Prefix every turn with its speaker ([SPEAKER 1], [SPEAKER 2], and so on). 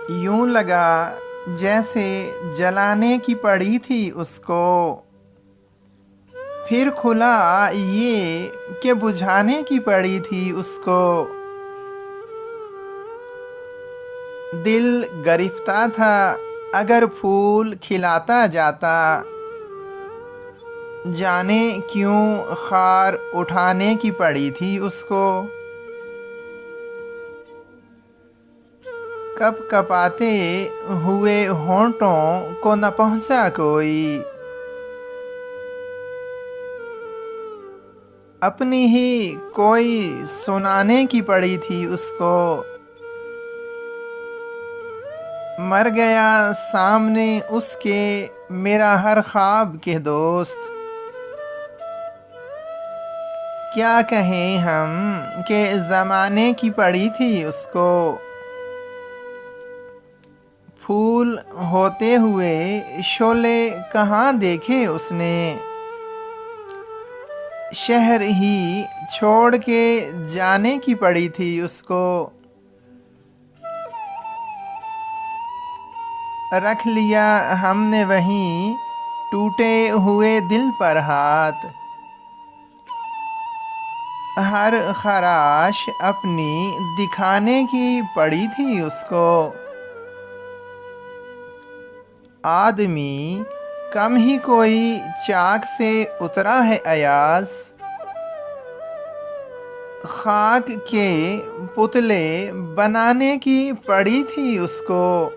[SPEAKER 1] یوں لگا جیسے جلانے کی پڑی تھی اس کو، پھر کھلا یہ کہ بجھانے کی پڑی تھی اس کو۔ دل گرفتہ تھا اگر پھول کھلاتا جاتا، جانے کیوں خار اٹھانے کی پڑی تھی اس کو۔ کپ کپاتے ہوئے ہونٹوں کو نہ پہنچا کوئی، اپنی ہی کوئی سنانے کی پڑی تھی اس کو۔ مر گیا سامنے اس کے میرا ہر خواب کے دوست، کیا کہیں ہم کہ زمانے کی پڑی تھی اس کو۔ پھول ہوتے ہوئے شعلے کہاں دیکھے اس نے، شہر ہی چھوڑ کے جانے کی پڑی تھی اس کو۔ رکھ لیا ہم نے وہیں ٹوٹے ہوئے دل پر ہاتھ، ہر خراش اپنی دکھانے کی پڑی تھی اس کو۔ آدمی کم ہی کوئی چاک سے اترا ہے ایاز، خاک کے پتلے بنانے کی پڑی تھی اس کو۔